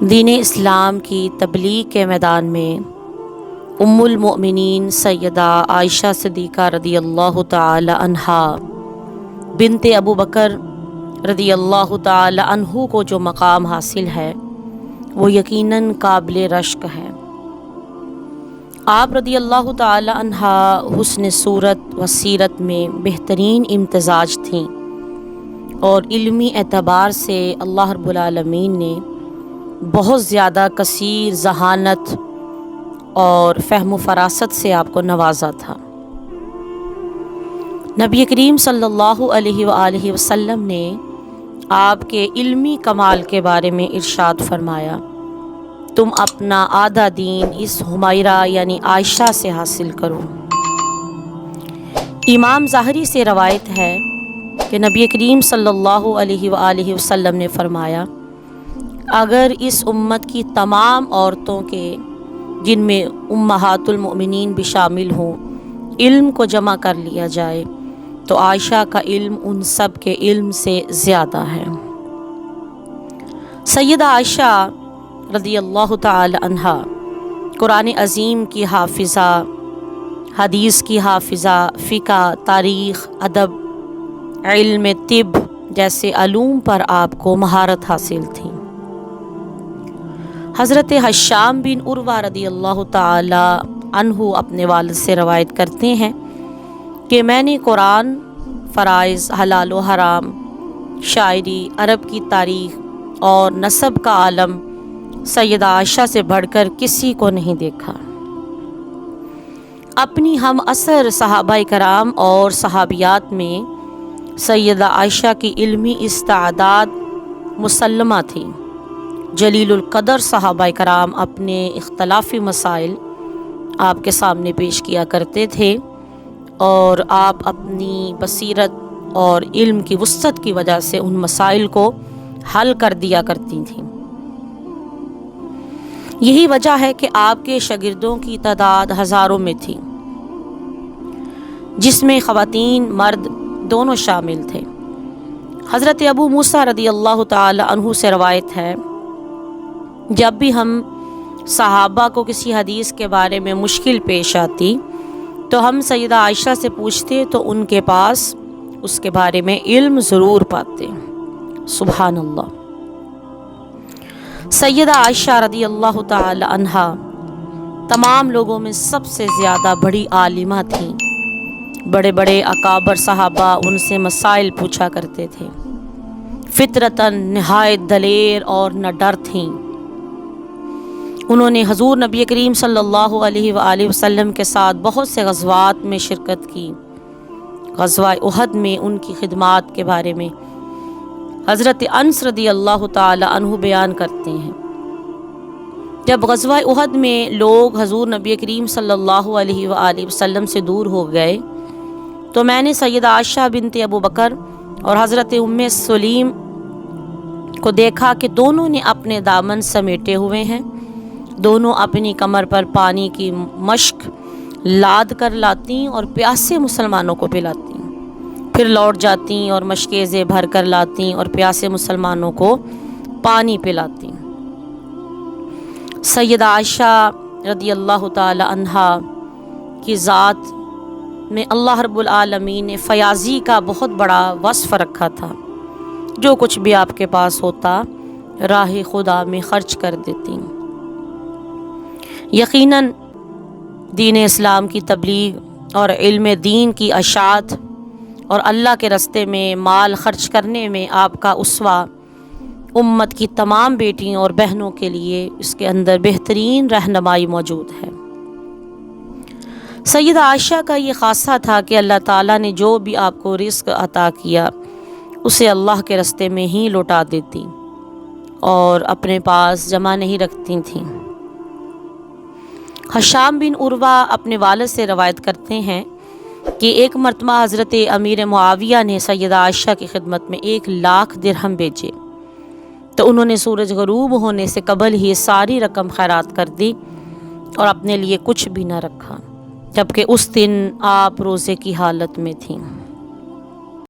دین اسلام کی تبلیغ کے میدان میں ام المؤمنین سیدہ عائشہ صدیقہ رضی اللہ تعالی عنہا بنت ابو بکر رضی اللہ تعالی عنہ کو جو مقام حاصل ہے وہ یقیناً قابل رشک ہے۔ آپ رضی اللہ تعالی عنہا حسن صورت و سیرت میں بہترین امتزاج تھیں اور علمی اعتبار سے اللہ رب العالمین نے بہت زیادہ کثیر ذہانت اور فہم و فراست سے آپ کو نوازا تھا۔ نبی کریم صلی اللہ علیہ وآلہ وسلم نے آپ کے علمی کمال کے بارے میں ارشاد فرمایا، تم اپنا آدھا دین اس حمیرہ یعنی عائشہ سے حاصل کرو۔ امام ظاہری سے روایت ہے کہ نبی کریم صلی اللہ علیہ وآلہ وسلم نے فرمایا، اگر اس امت کی تمام عورتوں کے جن میں امہات المؤمنین بھی شامل ہوں علم کو جمع کر لیا جائے تو عائشہ کا علم ان سب کے علم سے زیادہ ہے۔ سیدہ عائشہ رضی اللہ تعالی عنہا قرآن عظیم کی حافظہ، حدیث کی حافظہ، فقہ، تاریخ، ادب، علم طب جیسے علوم پر آپ کو مہارت حاصل تھی۔ حضرت ہشام بن عروہ رضی اللہ تعالی عنہ اپنے والد سے روایت کرتے ہیں کہ میں نے قرآن، فرائض، حلال و حرام، شاعری، عرب کی تاریخ اور نسب کا عالم سیدہ عائشہ سے بڑھ کر کسی کو نہیں دیکھا۔ اپنی ہم عصر صحابہ کرام اور صحابیات میں سیدہ عائشہ کی علمی استعداد مسلمہ تھی۔ جلیل القدر صحابہ کرام اپنے اختلافی مسائل آپ کے سامنے پیش کیا کرتے تھے اور آپ اپنی بصیرت اور علم کی وسعت کی وجہ سے ان مسائل کو حل کر دیا کرتی تھیں۔ یہی وجہ ہے کہ آپ کے شاگردوں کی تعداد ہزاروں میں تھی، جس میں خواتین مرد دونوں شامل تھے۔ حضرت ابو موسیٰ رضی اللہ تعالی عنہ سے روایت ہے، جب بھی ہم صحابہ کو کسی حدیث کے بارے میں مشکل پیش آتی تو ہم سیدہ عائشہ سے پوچھتے تو ان کے پاس اس کے بارے میں علم ضرور پاتے۔ سبحان اللہ۔ سیدہ عائشہ رضی اللہ تعالی عنہا تمام لوگوں میں سب سے زیادہ بڑی عالمہ تھیں۔ بڑے بڑے اکابر صحابہ ان سے مسائل پوچھا کرتے تھے۔ فطرتاً نہایت دلیر اور نہ ڈر تھیں۔ انہوں نے حضور نبی کریم صلی اللہ علیہ وآلہ وسلم کے ساتھ بہت سے غزوات میں شرکت کی۔ غزوہ احد میں ان کی خدمات کے بارے میں حضرت انس رضی اللہ تعالی عنہ بیان کرتے ہیں، جب غزوہ احد میں لوگ حضور نبی کریم صلی اللہ علیہ وآلہ وسلم سے دور ہو گئے تو میں نے سیدہ عائشہ بنت ابو بکر اور حضرت ام سلیم کو دیکھا کہ دونوں نے اپنے دامن سمیٹے ہوئے ہیں، دونوں اپنی کمر پر پانی کی مشک لاد کر لاتی اور پیاسے مسلمانوں کو پلاتی، پھر لوٹ جاتی اور مشکیزیں بھر کر لاتی اور پیاسے مسلمانوں کو پانی پلاتی۔ سیدہ عائشہ رضی اللہ تعالی عنہا کی ذات میں اللہ رب العالمین نے فیاضی کا بہت بڑا وصف رکھا تھا۔ جو کچھ بھی آپ کے پاس ہوتا راہ خدا میں خرچ کر دیتی۔ یقیناً دین اسلام کی تبلیغ اور علم دین کی اشاعت اور اللہ کے راستے میں مال خرچ کرنے میں آپ کا اسوہ امت کی تمام بیٹیوں اور بہنوں کے لیے اس کے اندر بہترین رہنمائی موجود ہے۔ سیدہ عائشہ کا یہ خاصہ تھا کہ اللہ تعالیٰ نے جو بھی آپ کو رزق عطا کیا اسے اللہ کے راستے میں ہی لوٹا دیتی اور اپنے پاس جمع نہیں رکھتی تھیں۔ ہشام بن عروہ اپنے والد سے روایت کرتے ہیں کہ ایک مرتبہ حضرت امیر معاویہ نے سیدہ عائشہ کی خدمت میں 1,00,000 درہم بھیجے تو انہوں نے سورج غروب ہونے سے قبل ہی ساری رقم خیرات کر دی اور اپنے لیے کچھ بھی نہ رکھا، جبکہ اس دن آپ روزے کی حالت میں تھیں۔